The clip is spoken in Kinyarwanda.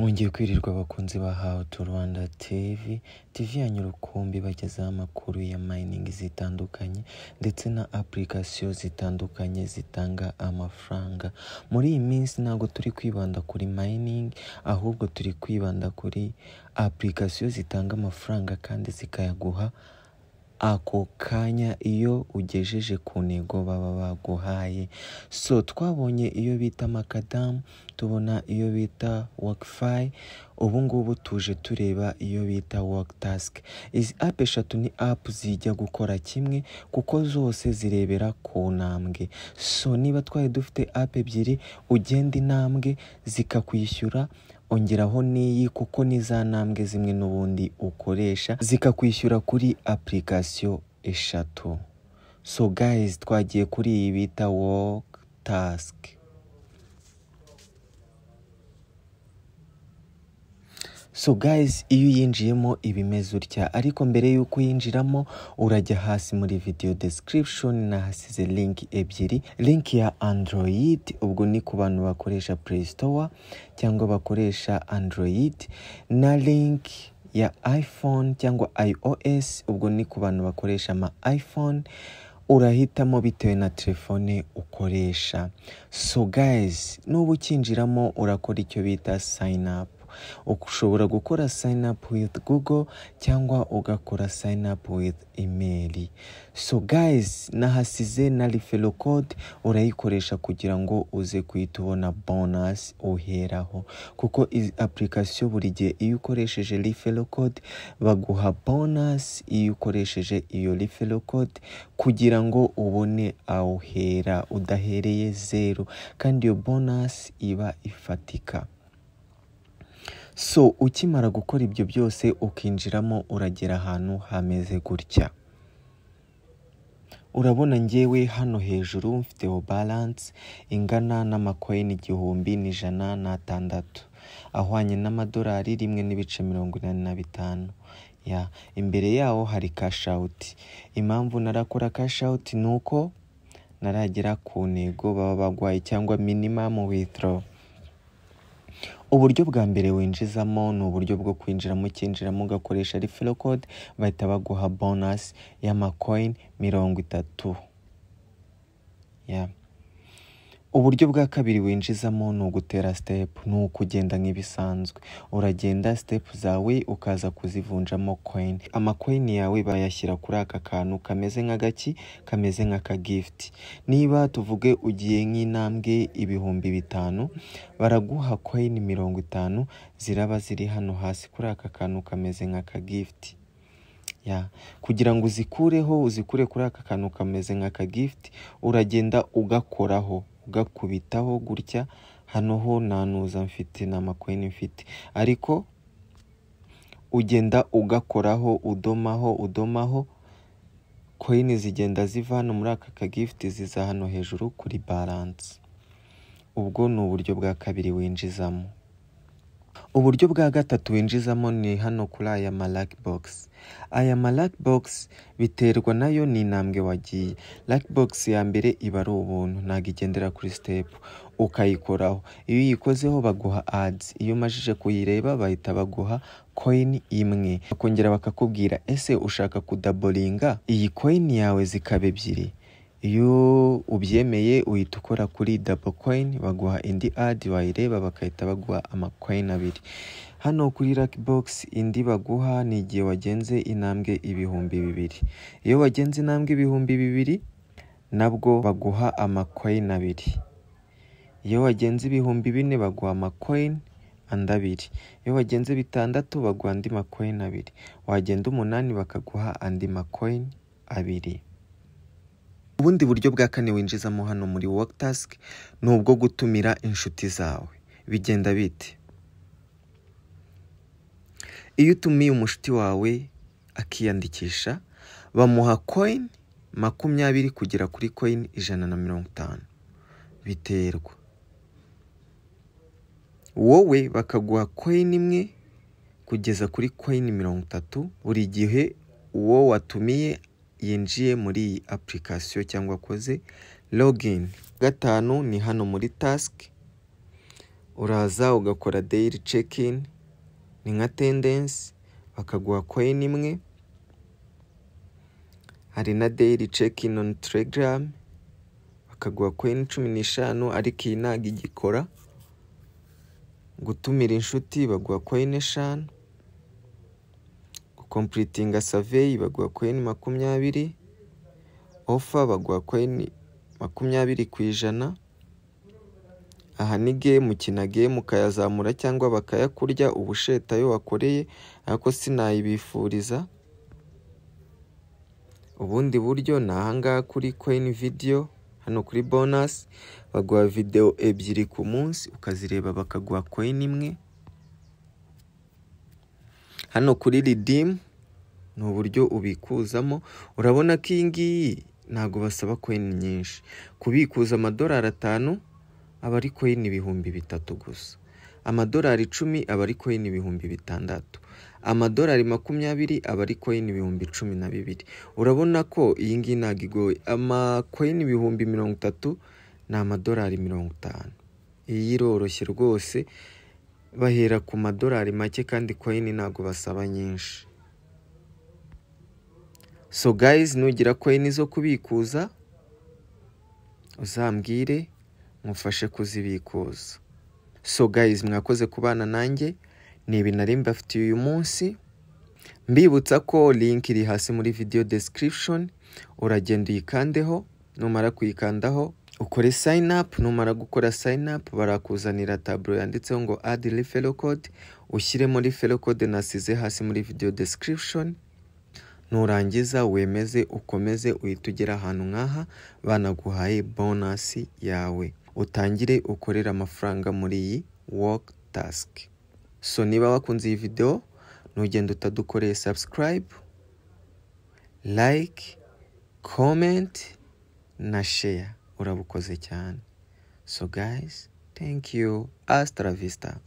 Mwongeye kwirirwa abakunzi ba How to Rwanda TV yanyu rukumbi bagezaho amakuru ya mining zitandukanye ndetse na application zitandukanye zitanga amafaranga. Muri iyi minsi ntabwo turi kwibanda kuri mining, ahubwo turi kwibanda kuri application zitanga amafaranga kandi zikayaguha ako kanya iyo ugejeje ku ntego baba baguhaye. So twabonye iyo bita Makadamu, tubona iyo bita Workfy, ubu ngubu tuje tureba iyo bita Worktask. Izi app eshatu ni app zijya gukora kimwe kuko zose zirebera ku ntambwe. So niba twari dufite app ebyiri, ugenda intambwe zikakwishyura, ongeraho n'iyi kuko ni za ntambwe zimwe n'ubundi ukoresha zikakwishyura kuri application eshatu. So guys, twagiye kuri iyi bita Worktask. So guys, iyo yinjiyemo ibimeze utya, ariko mbere yuko yinjiramo urajya hasi muri video description na hasize link ebyiri. Link ya Android, ubwo ni ku bantu bakoresha Play Store cyangwa bakoresha Android, na link ya iPhone cyangwa iOS, ubwo ni ku bantu bakoresha ama iPhone. Urahitamo bitewe na telefone ukoresha. So guys, nubu ukinjiramo urakora icyo bita sign up. Ushobora gukora sign up with Google cyangwa ugakora sign up with email. So guys, nahasize na referral code, urayikoresha kugira ngo uze kuhita ubona bonus uheraho, kuko izi application buri gihe iyo ukoresheje referral code baguha bonus iyo ukoresheje iyo referral code, kugira ngo ubone awuhera udahereye zero, kandi iyo bonus iba ifatika. So ukimara gukora ibyo byose ukinjiramo, uragera ahantu hameze gutya. Urabona ngewe hano hejuru mfiteho balance ingana n'amacoin 1106 ahwanye n'amadolari 1.85. Ya imbere yaho hari cash out. Impamvu narakora cash out nuko naragera ku ntego baba bagwaye cyangwa minimum withdraw. Uburyo bwa mbere winjizamo ni uburyo bwo kwinjiramo, kinjiramo ugakoresha referral code, bahita baguha bonus y'amacoin 30. Yeah. Uburyo bwa kabiri winjizamo ni ugutera step, ni ukugenda nk'ibisanzwe. Uragenda step zawe ukaza kuzivunjamo coin. Amacoin yawe bayashyira kuri aka kantu kameze nk'agaki, kameze nk'aka gift. Niba tuvuge ugiye nk'intambwe 5,000, baraguha coin 50 ziraba ziri hano hasi kuri aka kantu kameze nk'aka gift. Ya, kugira ngo uzikure kuri aka kantu kameze nk'aka gift, uragenda ugakoraho, ugakubitaho gutya. Hano ho nanuza mfite n'amacoin mfite, ariko ugenda ugakoraho, udomaho coin zigenda ziva hano muri aka ka gift ziza hano hejuru kuri balance. Ubwo ni uburyo bwa kabiri winjizamo. Uburyo bwa gatatu winjizamo ni hano kuri aya lucky box. Aya lucky box biterwa nayo ni intambwe wagiye. Lucky box ya mbere iba ari ubuntu, ntago igendera kuri step, ukayikoraho. Iyo uyikozeho baguha ads, iyo umajije kuyireba bahita baguha coin imwe, bakongera bakakubwira ese ushaka kudabolinga iyi coin yawe zikaba ebyiri. Iyo ubyemeye uhita ukora kuri double coin, baguha indi ad, wayireba bakahita baguha amacoin 2. Hano kuri lucky box indi baguha ni igihe wagenze intambwe 2,000. Iyo wagenze intambwe 2,000 nabwo baguha amacoin 2. Iyo wagenze 4,000 baguha amacoin 2. Iyo wagenze 6 baguha andi macoin 2. Wagenda 8 bakaguha andi macoin 2. Ubundi buryo bwa kane winjizamo hano muri Worktask ni ubwo gutumira inshuti zawe. Bigenda bite? Iyo utumiye umushuti wawe akiyandikisha, bamuha coin 20 kugera kuri coin 150. Biterwa. Wowe bakaguha coin imwe kugeza kuri coin 30 buri gihe uwo watumiye yinjiye muri iyi application cyangwa koze login. Gatanu ni hano muri task. uraza ugakora daily check-in, ni nka tendency bakaguha coin imwe. Hari na daily check-in on Telegram bakaguha coin 15, ariko iyi ntago igikora. Gutumira inshuti baguha coin 5, completing survey baguha coin 20, offer baguha coin 20%. Aha ni game, ukina game ukayazamura cyangwa bakayakurya ubusheta yo wakoreye, ariko sinayibifuriza. Ubundi buryo ni ahangaha kuri coin video, hano kuri bonus baguha video 2 ku munsi ukazireba bakaguha coin imwe. Hano kuri redeem ni uburyo ubikuzamo. Urabona ko iyi ngiyi ntago basaba coin nyinshi. Kubikuza $5 aba ari coin 3,000 gusa. $10 aba ari coin 6,000. $20 aba ari coin 12,000. Urabona ko iyi ngiyi ntago igoye. Coin 30,000 ni $50. Iyi iroroshye rwose, bahera ku $50 make kandi coin ntago basaba nyinshi. So guys, nugira coin zo kubikuza uzambwire mufashe kuzibikuza. So guys, mwakoze kubana nanjye, ni ibi nari mbafitiye uyu munsi. Mbibutsa ko link iri hasi muri video description, uragenda uyikandeho, numara kuyikandaho ukore sign up. Numara gukora sign up barakuzanira tableau yanditseho ngo add referral code, ushyiremo referral code nasize hasi muri video description. Nurangiza wemeze ukomeze uhita ugera ahantu nkaha banaguhaye bonus yawe, utangire ukorera amafaranga muri iyi work task. So niba wakunze iyi video, nugenda utadukoreye subscribe, like, comment na share, urabukoze cyane. So guys, thank you. Hasta la vista.